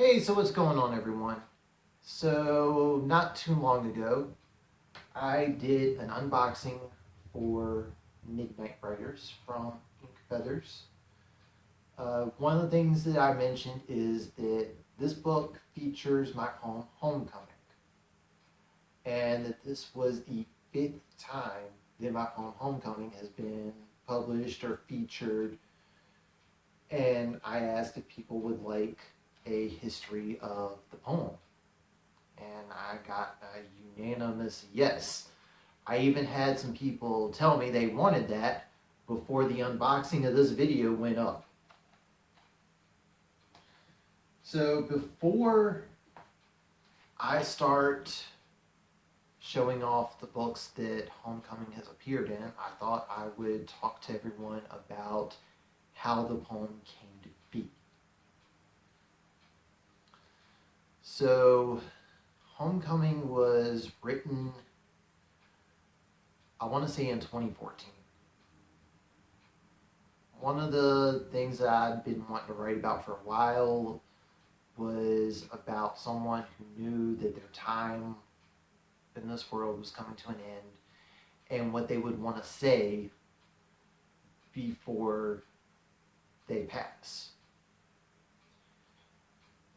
Hey, so what's going on, everyone? So, not too long ago, I did an unboxing for Midnight Riders from Ink Feathers. One of the things that I mentioned is that this book features my poem Homecoming, and that this was the fifth time that my poem Homecoming has been published or featured. And I asked if people would like a history of the poem, and I got a unanimous yes. I even had some people tell me they wanted that before the unboxing of this video went up. So before I start showing off the books that Homecoming has appeared in, I thought I would talk to everyone about how the poem came to be. So Homecoming was written, I want to say, in 2014. One of the things that I'd been wanting to write about for a while was about someone who knew that their time in this world was coming to an end, and what they would want to say before they pass.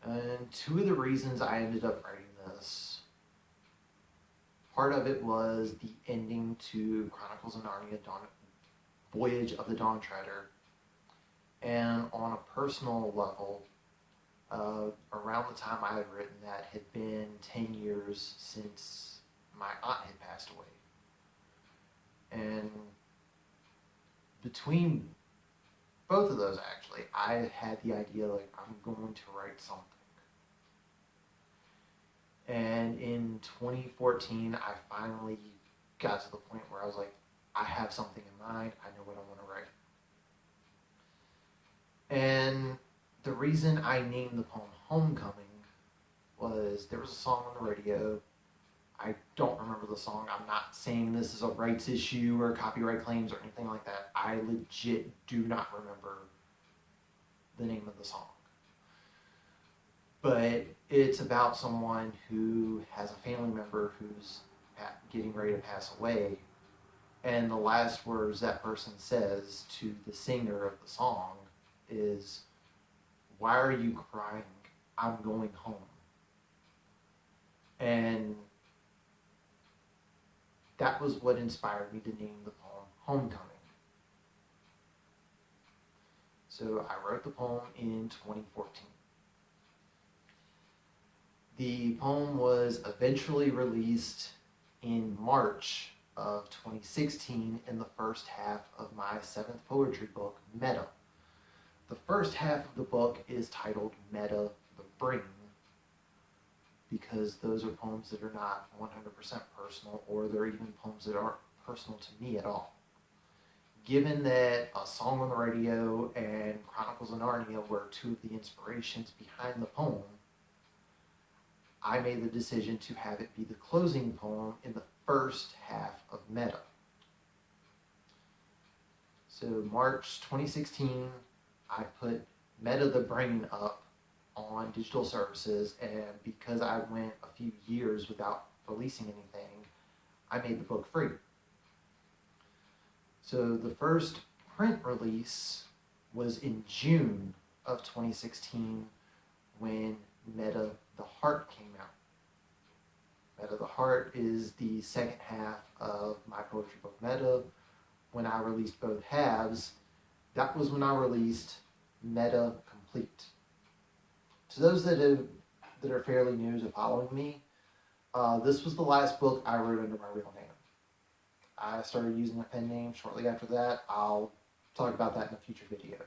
And two of the reasons I ended up writing this, part of it was the ending to Chronicles of Narnia, Voyage of the Dawn Treader. And on a personal level, around the time I had written that had been 10 years since my aunt had passed away. And between both of those, actually, I had the idea, like, I'm going to write something. And in 2014, I finally got to the point where I was like, I have something in mind. I know what I want to write. And the reason I named the poem Homecoming was there was a song on the radio. I don't remember the song. I'm not saying this is a rights issue or copyright claims or anything like that. I legit do not remember the name of the song. But it's about someone who has a family member who's getting ready to pass away. And the last words that person says to the singer of the song is, "Why are you crying? I'm going home." And that was what inspired me to name the poem Homecoming. So I wrote the poem in 2014. The poem was eventually released in March of 2016 in the first half of my 7th poetry book, Meta. The first half of the book is titled Meta the Brain, because those are poems that are not 100% personal, or they're even poems that aren't personal to me at all. Given that A Song on the Radio and Chronicles of Narnia were two of the inspirations behind the poem, I made the decision to have it be the closing poem in the first half of Meta. So March 2016, I put Meta the Brain up on digital services, and because I went a few years without releasing anything, I made the book free. So the first print release was in June of 2016 when Meta the Heart came out. Meta the Heart is the second half of my poetry book Meta. When I released both halves, that was when I released Meta Complete. To those that are fairly new to following me, this was the last book I wrote under my real name. I started using a pen name shortly after that. I'll talk about that in a future video.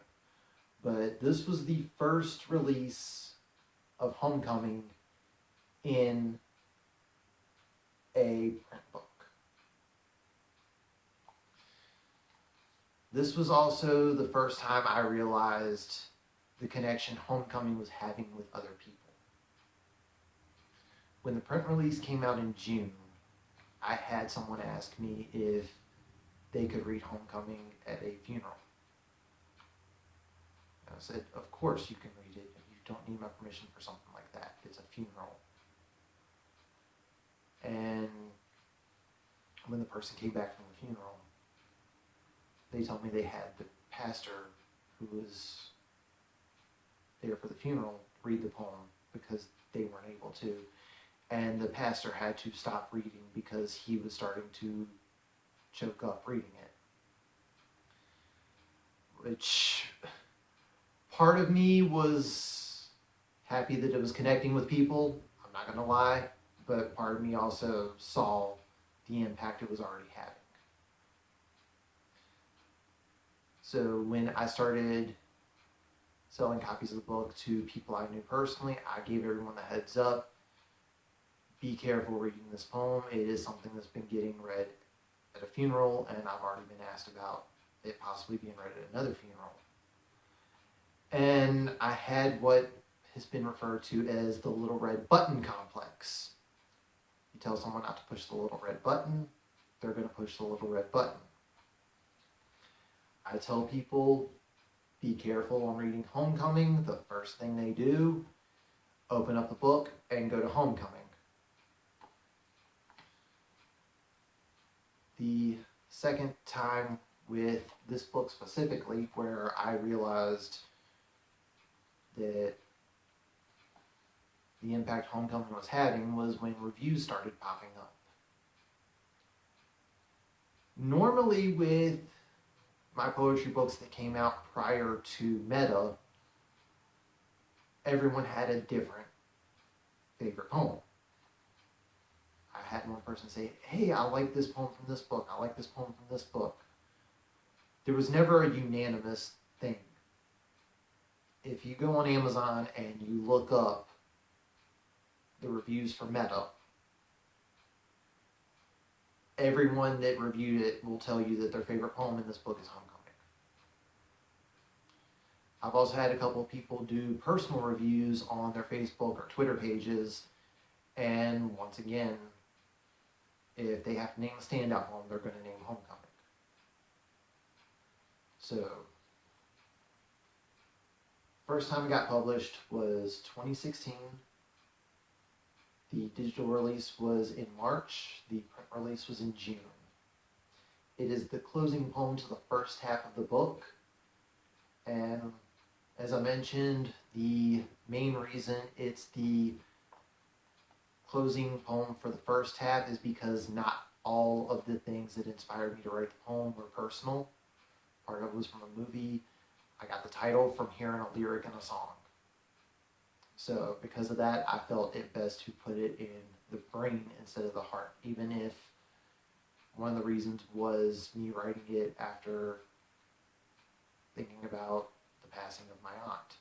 But this was the first release of Homecoming in a print book. This was also the first time I realized the connection Homecoming was having with other people. When the print release came out in June, I had someone ask me if they could read Homecoming at a funeral. I said, of course you can read it. You don't need my permission for something like that. It's a funeral. And when the person came back from the funeral, they told me they had the pastor who was there for the funeral read the poem because they weren't able to. And the pastor had to stop reading because he was starting to choke up reading it. Which, part of me was happy that it was connecting with people, I'm not going to lie, but part of me also saw the impact it was already having. So when I started selling copies of the book to people I knew personally, I gave everyone a heads up. Be careful reading this poem. It is something that's been getting read at a funeral, and I've already been asked about it possibly being read at another funeral. And I had what has been referred to as the little red button complex. You tell someone not to push the little red button, they're going to push the little red button. I tell people, be careful on reading Homecoming. The first thing they do, open up the book and go to Homecoming. The second time with this book specifically where I realized that the impact Homecoming was having was when reviews started popping up. Normally with my poetry books that came out prior to Meta, everyone had a different favorite poem. I had one person say, hey, I like this poem from this book. I like this poem from this book. There was never a unanimous thing. If you go on Amazon and you look up the reviews for Meta, everyone that reviewed it will tell you that their favorite poem in this book is Homecoming. I've also had a couple of people do personal reviews on their Facebook or Twitter pages, and once again, if they have to name a standout poem, they're going to name Homecoming. So, first time it got published was 2016. The digital release was in March. The print release was in June. It is the closing poem to the first half of the book. And as I mentioned, the main reason it's the closing poem for the first half is because not all of the things that inspired me to write the poem were personal. Part of it was from a movie. I got the title from hearing a lyric in a song. So because of that, I felt it best to put it in the brain instead of the heart, even if one of the reasons was me writing it after thinking about the passing of my aunt.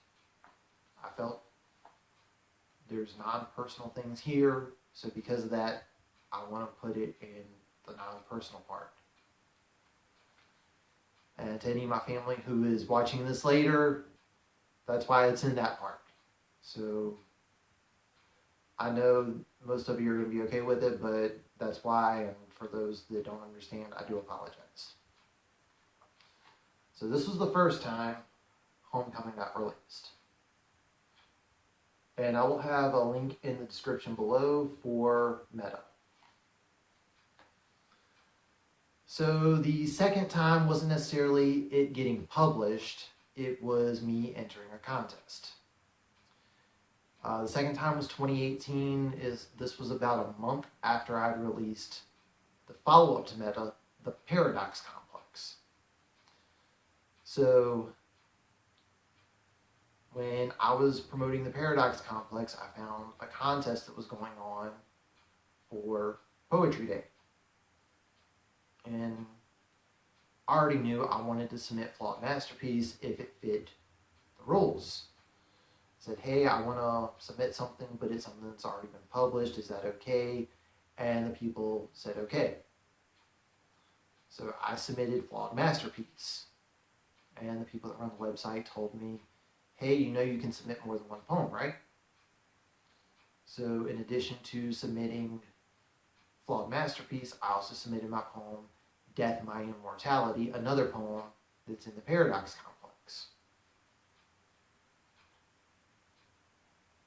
I felt there's non-personal things here, so because of that, I want to put it in the non-personal part. And to any of my family who is watching this later, that's why it's in that part. So I know most of you are going to be okay with it, but that's why, and for those that don't understand, I do apologize. So this was the first time Homecoming got released. And I will have a link in the description below for Meta. So the second time wasn't necessarily it getting published, it was me entering a contest. The second time was 2018. This was about a month after I'd released the follow-up to Meta, the Paradox Complex. So when I was promoting the Paradox Complex, I found a contest that was going on for Poetry Day. And I already knew I wanted to submit Flawed Masterpiece if it fit the rules. I said, hey, I want to submit something, but it's something that's already been published. Is that okay? And the people said, okay. So I submitted Flawed Masterpiece. And the people that run the website told me, hey, you know you can submit more than one poem, right? So in addition to submitting Flawed Masterpiece, I also submitted my poem, Death, My Immortality, another poem that's in the Paradox Complex.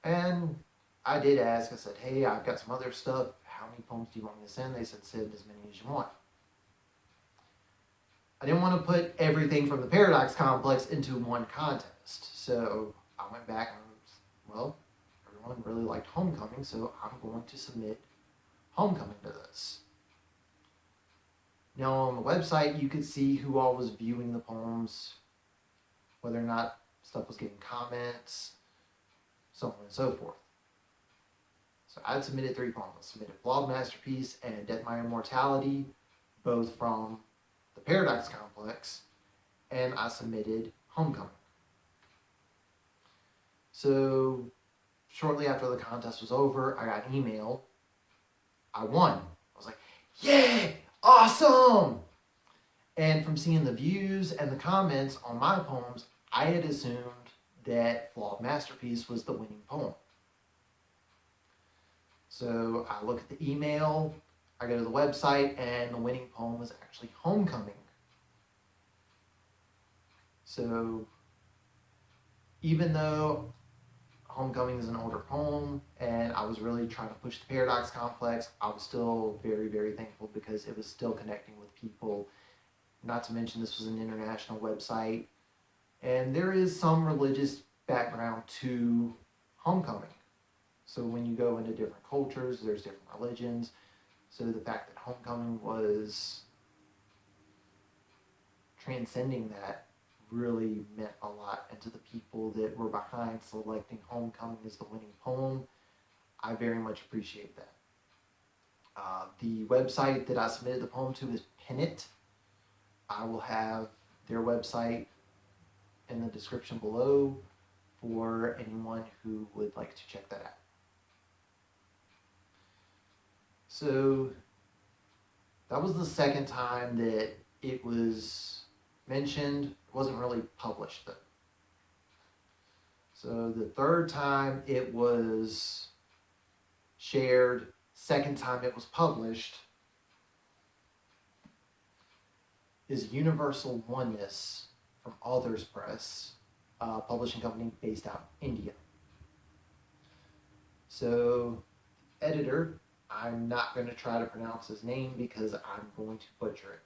And I did ask, I said, hey, I've got some other stuff. How many poems do you want me to send? They said, send as many as you want. I didn't want to put everything from the Paradox Complex into one contest. So I went back and well, everyone really liked Homecoming, so I'm going to submit Homecoming to this. Now on the website, you could see who all was viewing the poems, whether or not stuff was getting comments, so on and so forth. So I submitted 3 poems. I submitted Flawed Masterpiece and Death My Immortality, both from the Paradox Complex, and I submitted Homecoming. So shortly after the contest was over, I got an email. I won. I was like, yeah, awesome! And from seeing the views and the comments on my poems, I had assumed that Flawed Masterpiece was the winning poem. So I look at the email, I go to the website, and the winning poem was actually Homecoming. So even though Homecoming is an older poem, and I was really trying to push the Paradox Complex, I was still very, very thankful because it was still connecting with people. Not to mention this was an international website, and there is some religious background to Homecoming. So when you go into different cultures, there's different religions. So the fact that Homecoming was transcending that really meant a lot. And to the people that were behind selecting Homecoming as the winning poem, I very much appreciate that. The website that I submitted the poem to is PenIt. I will have their website in the description below for anyone who would like to check that out. So that was the second time that it was mentioned. It wasn't really published though. So the third time it was shared, second time it was published, is Universal Oneness from Authors Press, a publishing company based out in India. So, editor, I'm not going to try to pronounce his name because I'm going to butcher it.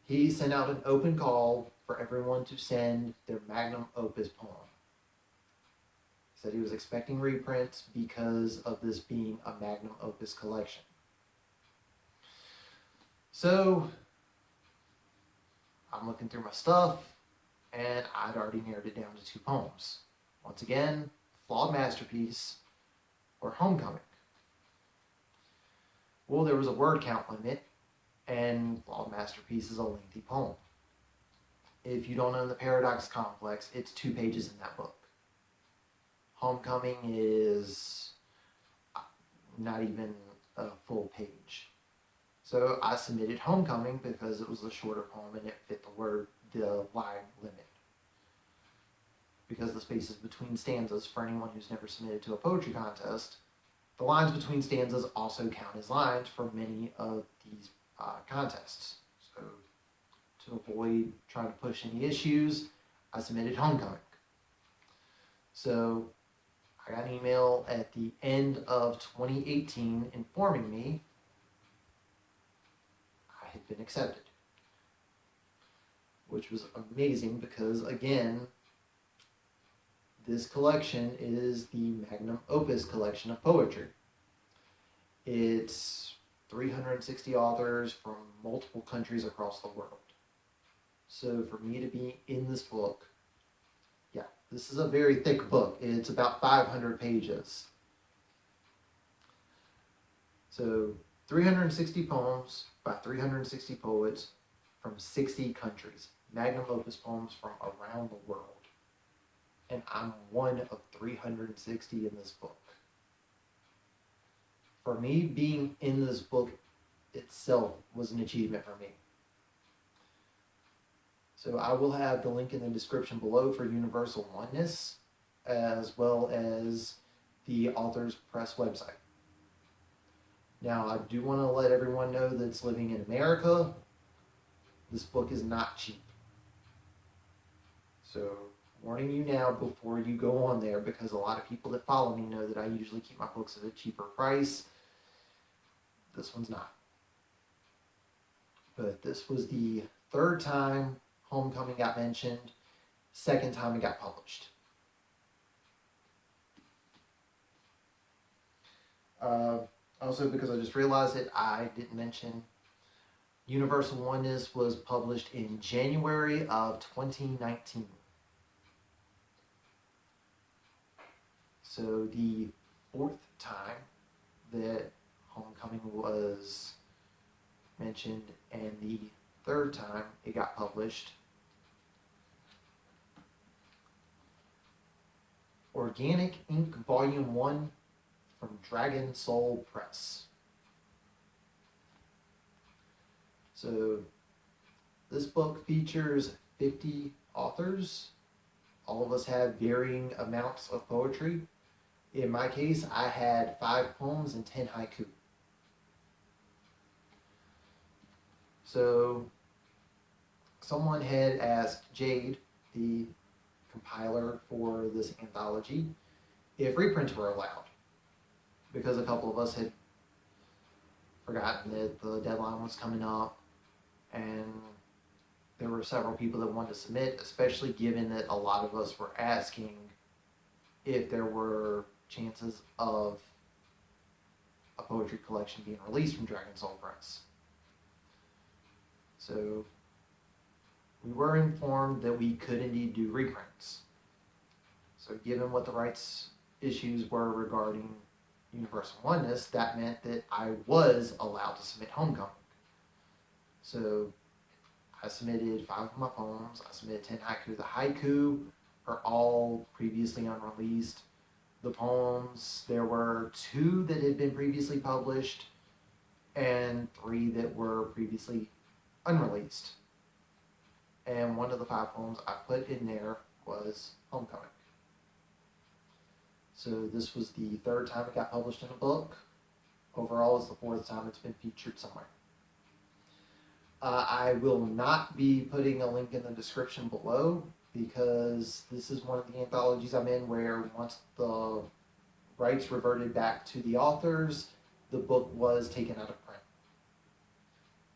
He sent out an open call for everyone to send their magnum opus poem. He said he was expecting reprints because of this being a magnum opus collection. So, I'm looking through my stuff, and I'd already narrowed it down to 2 poems. Once again, Flawed Masterpiece or Homecoming. Well, there was a word count limit, and Flawed Masterpiece is a lengthy poem. If you don't know the Paradox Complex, it's 2 pages in that book. Homecoming is not even a full page. So I submitted Homecoming because it was a shorter poem and it fit the line limit. Because the spaces between stanzas, for anyone who's never submitted to a poetry contest, the lines between stanzas also count as lines for many of these contests. So to avoid trying to push any issues, I submitted Homecoming. So I got an email at the end of 2018 informing me I had been accepted, which was amazing because, again, this collection is the magnum opus collection of poetry. It's 360 authors from multiple countries across the world. So for me to be in this book, yeah, this is a very thick book. It's about 500 pages. So 360 poems by 360 poets from 60 countries. Magnum opus poems from around the world. And I'm one of 360 in this book. For me, being in this book itself was an achievement for me. So I will have the link in the description below for Universal Oneness, as well as the Authors Press website. Now, I do want to let everyone know that's living in America, this book is not cheap. So warning you now before you go on there, because a lot of people that follow me know that I usually keep my books at a cheaper price. This one's not. But this was the third time Homecoming got mentioned, second time it got published. Also, because I just realized it, I didn't mention Universal Oneness was published in January of 2019. So the fourth time that Homecoming was mentioned, and the third time it got published. Organic Ink Volume 1 from Dragon Soul Press. So this book features 50 authors. All of us have varying amounts of poetry. In my case, I had 5 poems and 10 haiku. So someone had asked Jade, the compiler for this anthology, if reprints were allowed, because a couple of us had forgotten that the deadline was coming up, and there were several people that wanted to submit, especially given that a lot of us were asking if there were chances of a poetry collection being released from Dragon Soul Press. So we were informed that we could indeed do reprints. So given what the rights issues were regarding Universal Oneness, that meant that I was allowed to submit Homecoming. So I submitted 5 of my poems. I submitted 10 haiku. The haiku are all previously unreleased. The poems, there were 2 that had been previously published and 3 that were previously unreleased. And one of the 5 poems I put in there was Homecoming. So this was the 3rd time it got published in a book. Overall, it's the 4th time it's been featured somewhere. I will not be putting a link in the description below, because this is one of the anthologies I'm in where once the rights reverted back to the authors, the book was taken out of print.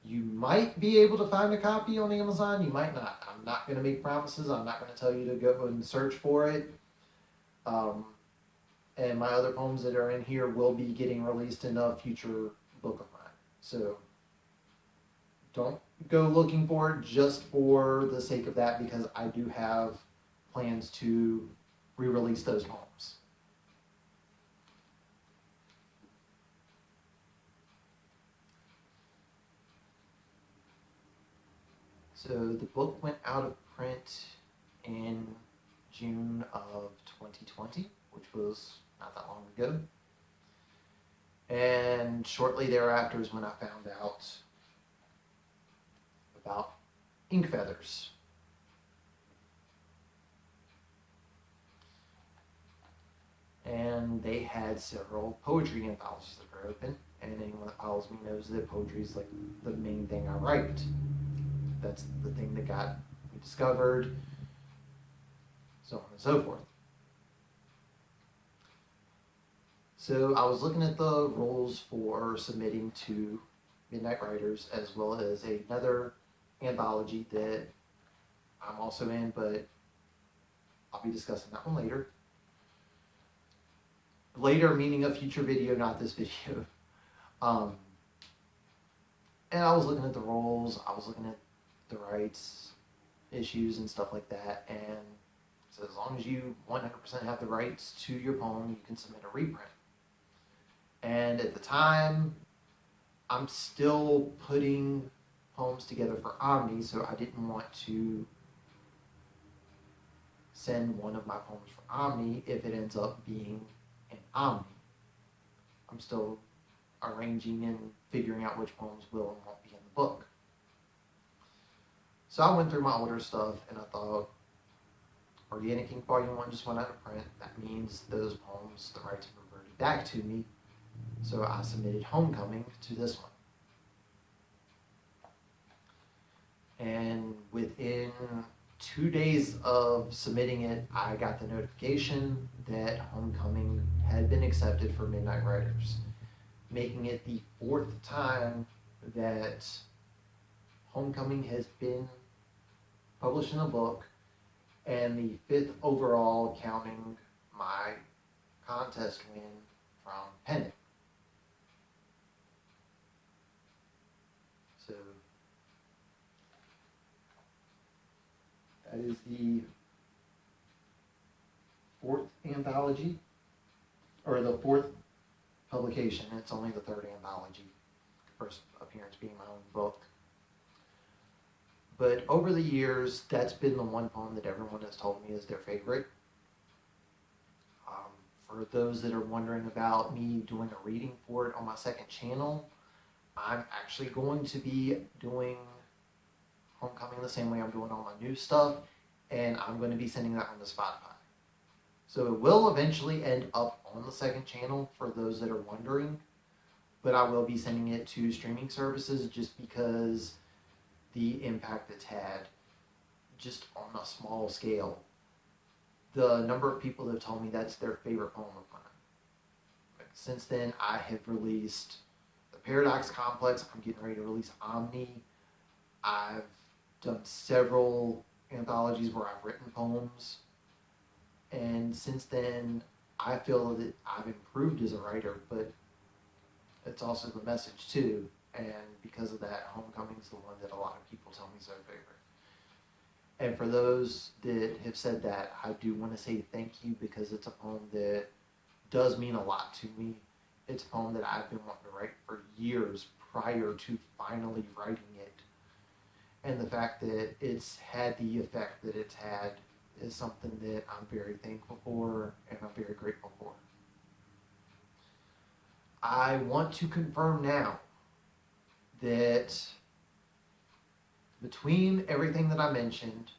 You might be able to find a copy on Amazon, you might not. I'm not going to make promises. I'm not going to tell you to go and search for it. And my other poems that are in here will be getting released in a future book of mine. So don't go looking for it just for the sake of that, because I do have plans to re-release those poems. So the book went out of print in June of 2020, which was not that long ago. And shortly thereafter is when I found out about Ink Feathers. And they had several poetry anthologies that were open, and anyone that follows me knows that poetry is like the main thing I write. That's the thing that got me discovered, so on and so forth. So I was looking at the rules for submitting to Midnight Writers, as well as another anthology that I'm also in, but I'll be discussing that one later. Later meaning a future video, not this video. And I was looking at the rules, I was looking at the rights issues and stuff like that, and so as long as you 100% have the rights to your poem, you can submit a reprint. And at the time, I'm still putting poems together for Omni, so I didn't want to send one of my poems for Omni if it ends up being an Omni. I'm still arranging and figuring out which poems will and won't be in the book. So I went through my older stuff and I thought, Organic Ink Volume 1 just went out of print. That means those poems, the rights reverted back to me. So I submitted Homecoming to this one. And within 2 days of submitting it, I got the notification that Homecoming had been accepted for Midnight Riders, making it the 4th time that Homecoming has been published in a book, and the 5th overall, counting my contest win from PenIt. So that is the 4th anthology, or the 4th publication. It's only the 3rd anthology, first appearance being my own book. But over the years, that's been the one poem that everyone has told me is their favorite. For those that are wondering about me doing a reading for it on my second channel, I'm actually going to be doing Homecoming the same way I'm doing all my new stuff, and I'm going to be sending that on to Spotify. So it will eventually end up on the second channel for those that are wondering, but I will be sending it to streaming services just because the impact it's had just on a small scale. The number of people that have told me that's their favorite poem of mine. Since then, I have released The Paradox Complex. I'm getting ready to release Omni. I've done several anthologies where I've written poems. And since then, I feel that I've improved as a writer, but it's also the message too. And because of that, Homecoming is the one that a lot of people tell me is their favorite. And for those that have said that, I do want to say thank you, because it's a poem that does mean a lot to me. It's a poem that I've been wanting to write for years prior to finally writing it. And the fact that it's had the effect that it's had is something that I'm very thankful for and I'm very grateful for. I want to confirm now that between everything that I mentioned,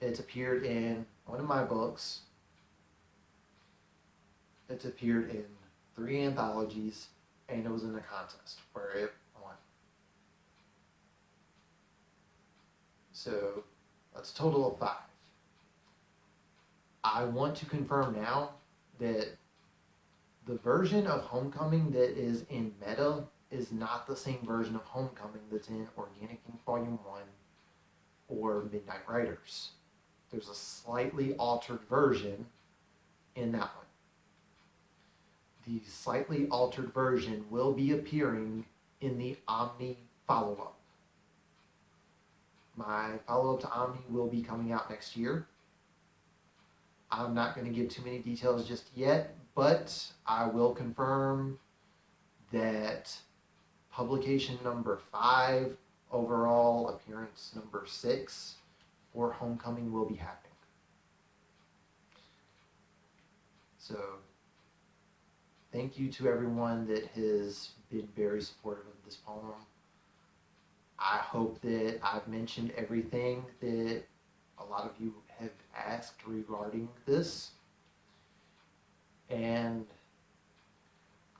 it's appeared in one of my books, it's appeared in 3 anthologies, and it was in a contest where it won. So that's a total of 5. I want to confirm now that the version of Homecoming that is in Meta is not the same version of Homecoming that's in Organic Ink Volume 1 or Midnight Riders. There's a slightly altered version in that one. The slightly altered version will be appearing in the Omni follow-up. My follow-up to Omni will be coming out next year. I'm not going to give too many details just yet, but I will confirm that publication number 5, overall appearance number 6 for Homecoming will be happening. So thank you to everyone that has been very supportive of this poem. I hope that I've mentioned everything that a lot of you have asked regarding this. And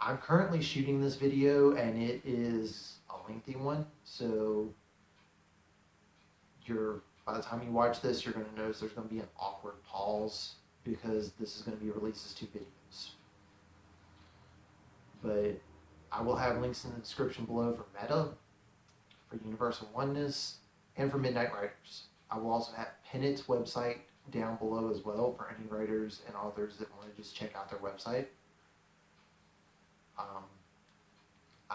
I'm currently shooting this video, and it is a lengthy one, so by the time you watch this, you're going to notice there's going to be an awkward pause because this is going to be released as 2 videos. But I will have links in the description below for Meta, for Universal Oneness, and for Midnight Riders. I will also have PenIt's website down below as well for any writers and authors that want to just check out their website.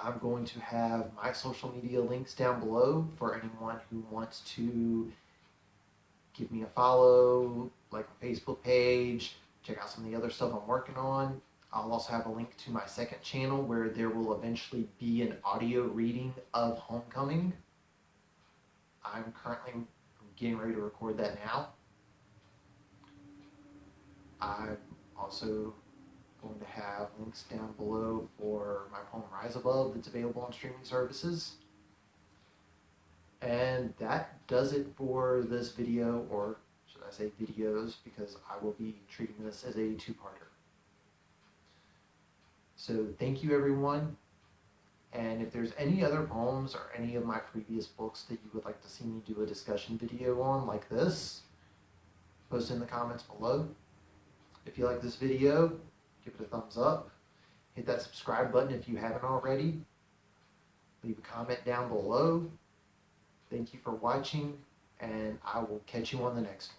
I'm going to have my social media links down below for anyone who wants to give me a follow, like a Facebook page, check out some of the other stuff I'm working on. I'll also have a link to my second channel where there will eventually be an audio reading of Homecoming. I'm currently getting ready to record that now. I'm also going to have links down below for my poem Rise Above that's available on streaming services. And that does it for this video, or should I say videos, because I will be treating this as a 2-parter. So thank you everyone. And if there's any other poems or any of my previous books that you would like to see me do a discussion video on like this, post in the comments below. If you like this video, give it a thumbs up. Hit that subscribe button if you haven't already. Leave a comment down below. Thank you for watching, and I will catch you on the next one.